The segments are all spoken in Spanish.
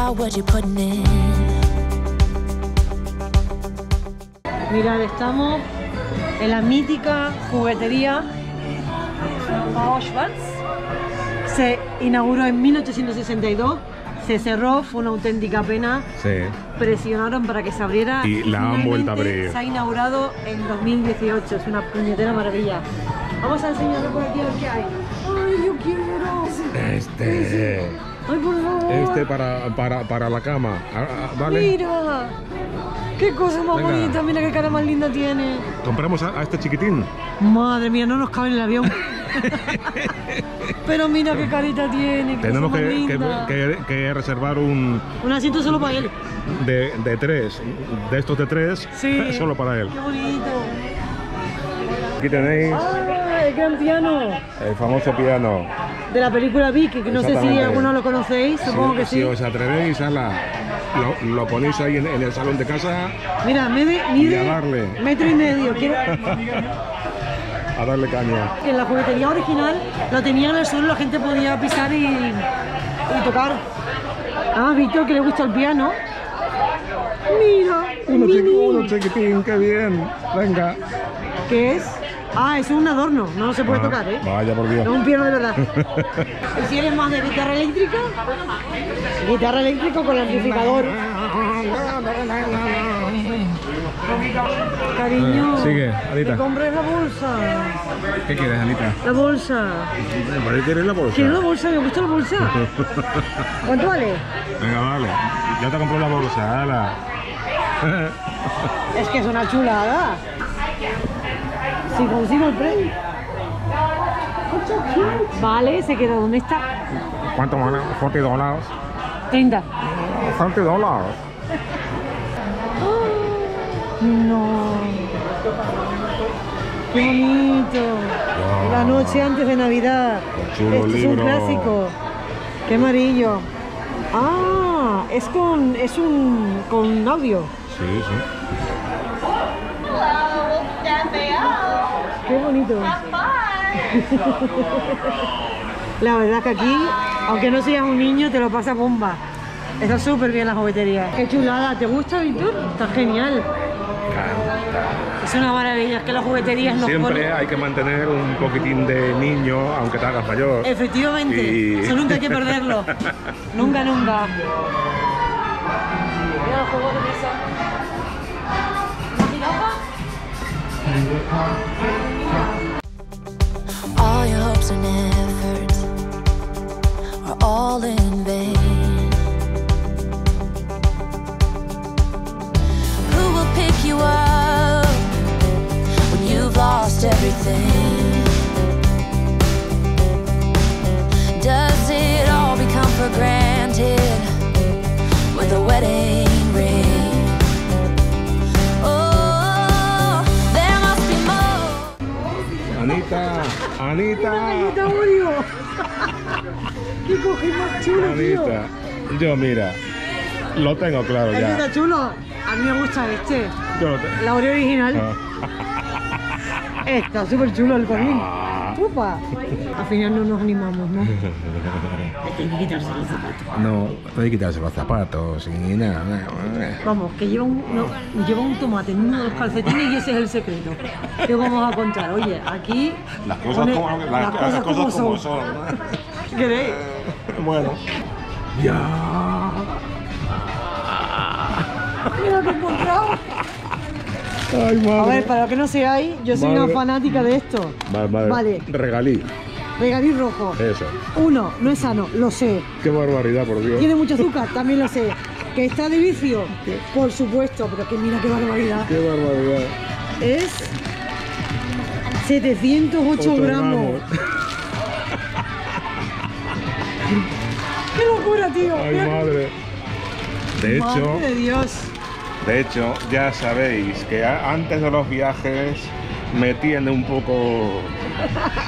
about what you're putting in. Mirad, estamos en la mítica juguetería Auschwitz. Se inauguró en 1862, se cerró, fue una auténtica pena. Sí. Presionaron para que se abriera y la han vuelto a abrir. Se ha inaugurado en 2018, es una puñetera maravilla. Vamos a enseñarle por aquí a ver qué hay. ¡Ay, yo quiero! Este. ¡Ay, por favor! Este para la cama. ¿Vale? ¡Mira! ¡Qué cosa más Venga. bonita! Mira qué cara más linda tiene. ¿Compramos a este chiquitín? Madre mía, no nos cabe en el avión. Pero mira qué carita tiene. Qué Tenemos cosa más linda. que reservar un asiento solo para él. de tres. De estos de tres, Sí. solo para él. ¡Qué bonito! Aquí tenéis ¡Ah, el gran piano! el famoso piano. De la película Vicky, que no sé si Exactamente. alguno lo conocéis, supongo que sí. Si os atrevéis, lo ponéis ahí en el salón de casa Mira, y a mide darle. 1,5 metros. Quiero... A darle caña. En la juguetería original lo tenían en el suelo, la gente podía pisar y tocar. Ah, Víctor, que le gusta el piano. Mira, Uno chiquitín, qué bien. Venga. ¿Qué es? Ah, es un adorno, no se puede tocar, ¿eh? Vaya por Dios. No es un piano de verdad. ¿Y si eres más de guitarra eléctrica? Guitarra eléctrica con el amplificador. Cariño, Sigue, Anita. te compré la bolsa. ¿Qué quieres, Anita? La bolsa. ¿Para qué quieres la bolsa? ¿Quieres la bolsa? Me gusta la bolsa. ¿Cuánto vale? Venga, vale. Ya te compré la bolsa, hala. Es que es una chulada. Si consigo el premio. Vale, se quedó. ¿Dónde está? ¿Cuánto vale? $40. 30. $40. No. Qué bonito. Wow. La noche antes de Navidad. Chulo Esto es un libro. clásico. Qué amarillo. Ah, es con audio. Sí, sí. Qué bonito. La verdad que aquí, aunque no seas un niño, te lo pasa bomba. Está súper bien la juguetería. Qué chulada. ¿Te gusta, Víctor? Está genial. Es una maravilla. Es que las jugueterías nos Siempre ponen... hay que mantener un poquitín de niño, aunque te hagas mayor. Efectivamente. Y- Eso nunca hay que perderlo. Nunca, nunca. Mira los juegos de mesa. All your hopes and efforts are all in vain. Who will pick you up when you've lost everything? Does it all become for granted with a wedding ring? Oh, there must be more. Anita, Anita, ¡Galleta Oreo! ¡Qué cojín más chulo, tío! Anita. Yo, mira, lo tengo claro ¿Este ya. está chulo? A mí me gusta este. Yo lo tengo. La Oreo original. Está súper chulo el cojín. ¡Upa! Al final no nos animamos, ¿no? Hay que quitarse los zapatos. No hay que quitarse los zapatos y nada. Vamos, que lleva un tomate en uno de los calcetines y ese es el secreto. ¿Qué vamos a contar? Oye, aquí... Las cosas como son. ¿Qué queréis? Bueno. Ya. Mira que he encontrado. Ay, madre. A ver, para que no seáis, yo soy una Madre. fanática de esto. Vale. Regalí. Regalí rojo. Eso. 1, no es sano, lo sé. Qué barbaridad, por Dios. Tiene mucho azúcar, también lo sé. ¿Que está de vicio? Por supuesto, pero que mira qué barbaridad. Qué barbaridad. Es 708 8 gramos. ¡Qué locura, tío! Ay, madre. De hecho, Madre de Dios. ya sabéis que antes de los viajes me tiene un poco...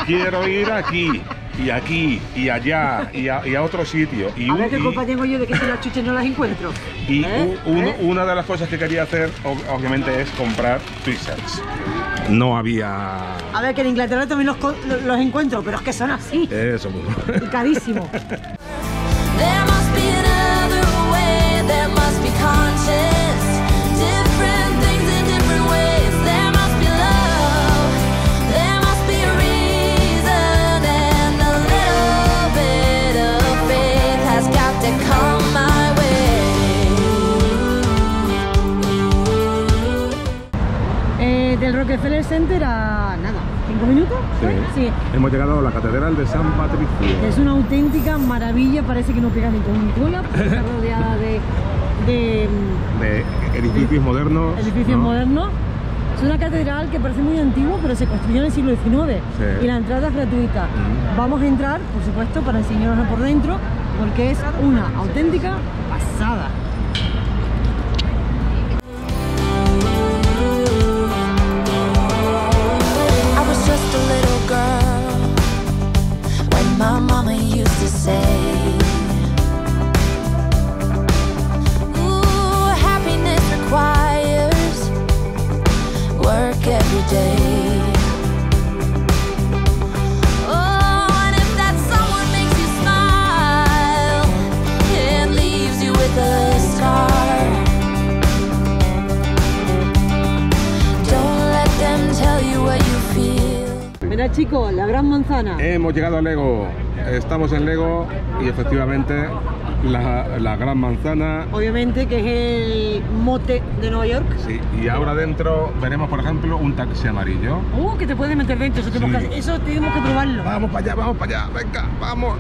Quiero ir aquí, y aquí, y allá, y a otro sitio. Y A ver qué culpa tengo yo de que si las chuches no las encuentro. Y ¿Eh? una de las cosas que quería hacer, obviamente, es comprar t-shirts. No había... A ver, que en Inglaterra también los encuentro, pero es que son así. Eso mismo. Y carísimo. There must be another way. Rockefeller Center a nada, 5 minutos. Sí. Hemos llegado a la Catedral de San Patricio. Es una auténtica maravilla, parece que no pega ni con un cola, porque está rodeada de edificios modernos. Edificios modernos. Es una catedral que parece muy antigua, pero se construyó en el siglo XIX y la entrada es gratuita. Vamos a entrar, por supuesto, para enseñarnos por dentro, porque es una auténtica pasada. My mama used to say, ooh, happiness requires work every day. Oh, and if that someone makes you smile and leaves you with a scar, don't let them tell you what you feel. Mira, chicos, la Gran Manzana. Hemos llegado a Lego. Estamos en Lego y efectivamente la Gran Manzana. Obviamente que es el mote de Nueva York. Sí, y ahora dentro veremos, por ejemplo, un taxi amarillo. Que te puedes meter dentro, eso tenemos que probarlo. Vamos para allá, venga, vamos.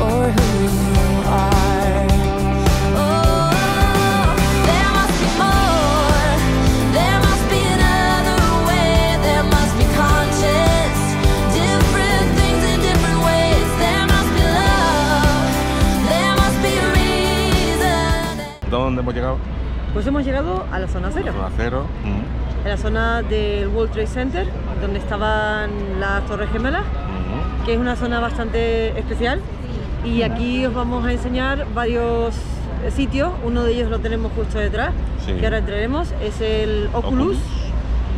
Or who you are. Oh, there must be more. There must be another way. There must be conscious, different things in different ways. There must be love. There must be a reason. ¿Dónde hemos llegado? Pues hemos llegado a la zona cero. Zona cero. En la zona del World Trade Center, donde estaban las Torres Gemelas, que es una zona bastante especial. Y aquí os vamos a enseñar varios sitios. Uno de ellos lo tenemos justo detrás, que ahora entraremos. Es el Oculus,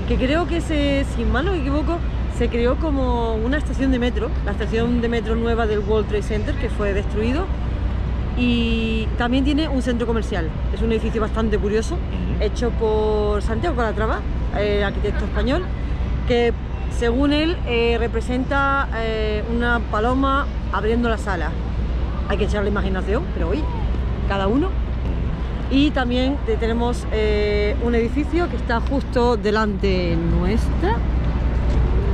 que creo que si mal no me equivoco, se creó como una estación de metro, la estación de metro nueva del World Trade Center, que fue destruido. Y también tiene un centro comercial. Es un edificio bastante curioso, hecho por Santiago Calatrava, arquitecto español, que según él representa una paloma abriendo la sala. Hay que echarle imaginación, pero oye, cada uno. Y también tenemos un edificio que está justo delante nuestra,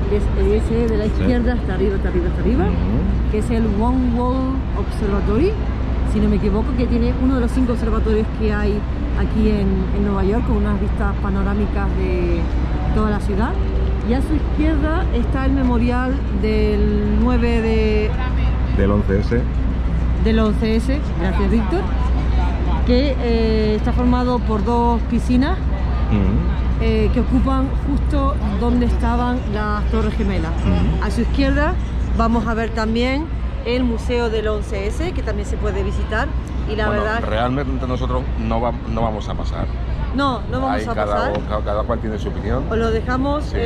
que es ese de la izquierda, hasta arriba, que es el One Wall Observatory, si no me equivoco, que tiene uno de los 5 observatorios que hay aquí en Nueva York, con unas vistas panorámicas de toda la ciudad. Y a su izquierda está el memorial del 9 del 11S. Del 11S, gracias Víctor, que está formado por 2 piscinas que ocupan justo donde estaban las Torres Gemelas. A su izquierda vamos a ver también el Museo del 11S, que también se puede visitar. Y la verdad, realmente nosotros no vamos a pasar. No vamos a pasar. Cada cual tiene su opinión. Os lo dejamos. Sí.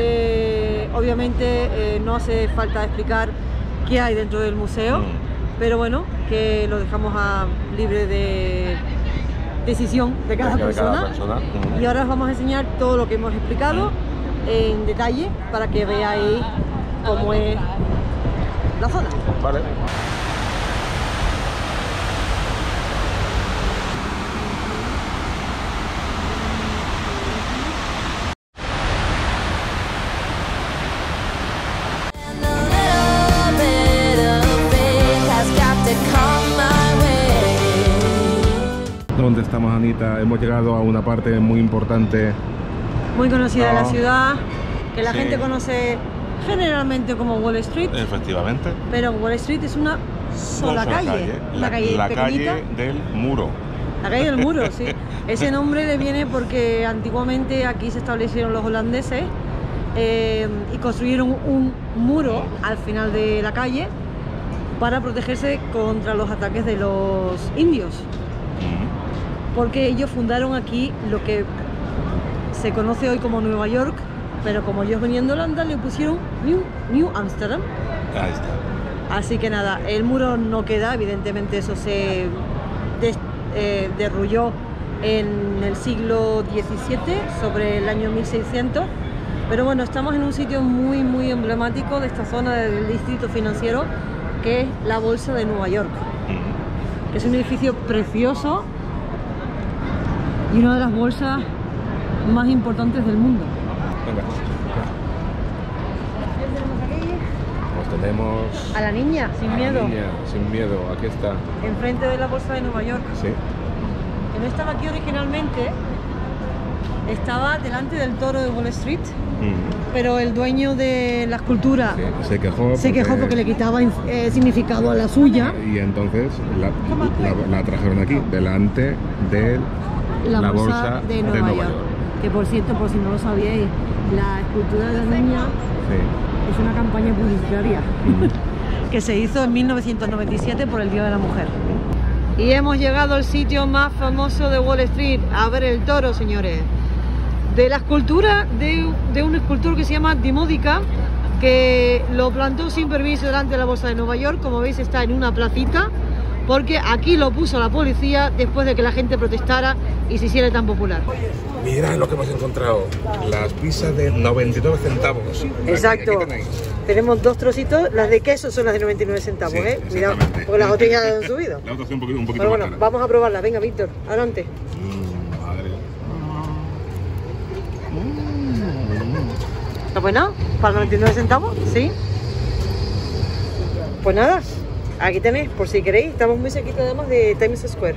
Obviamente no hace falta explicar qué hay dentro del museo, pero bueno, que lo dejamos a libre de decisión de cada persona. Y ahora os vamos a enseñar todo lo que hemos explicado en detalle para que veáis cómo es la zona. Vale. ¿Dónde estamos, Anita? Hemos llegado a una parte muy importante, muy conocida de la ciudad, que la gente conoce generalmente como Wall Street. Efectivamente. Pero Wall Street es una sola calle. La calle del muro. La calle del muro, sí. Ese nombre le viene porque antiguamente aquí se establecieron los holandeses y construyeron un muro al final de la calle para protegerse contra los ataques de los indios. Porque ellos fundaron aquí lo que se conoce hoy como Nueva York, pero como ellos venían de Holanda le pusieron New Amsterdam. Ahí está. Así que nada, el muro no queda, evidentemente eso se derrulló en el siglo XVII, sobre el año 1600. Pero bueno, estamos en un sitio muy emblemático de esta zona del distrito financiero, que es la Bolsa de Nueva York. Es un edificio precioso y una de las bolsas más importantes del mundo. Venga. tenemos A la niña, sin a la miedo. niña, sin miedo, aquí está. Enfrente de la Bolsa de Nueva York. Sí. Que no estaba aquí originalmente. Estaba delante del toro de Wall Street. Pero el dueño de la escultura Sí, se quejó. porque le quitaba significado a la suya. Y entonces la trajeron aquí, delante de La bolsa de Nueva York. Que por cierto, por si no lo sabíais, la escultura de la niña Sí. es una campaña publicitaria que se hizo en 1997 por el Día de la Mujer. Y hemos llegado al sitio más famoso de Wall Street, a ver el toro, señores. De la escultura de un escultor que se llama Dimódica, que lo plantó sin permiso delante de la Bolsa de Nueva York. Como veis, está en una placita, porque aquí lo puso la policía después de que la gente protestara y se hiciera tan popular. Mirad lo que hemos encontrado, las pizzas de 99 centavos. Exacto. Aquí tenéis. Tenemos dos trocitos, las de queso son las de 99 centavos, Sí, Cuidado, exactamente. porque las botellas han subido. La otra es un poquito Pero bueno, más cara. vamos a probarlas. Venga, Víctor, adelante. Madre. ¿Está buena? ¿Para 99 centavos? Sí. Pues nada, aquí tenéis, por si queréis. Estamos muy cerquita además de Times Square.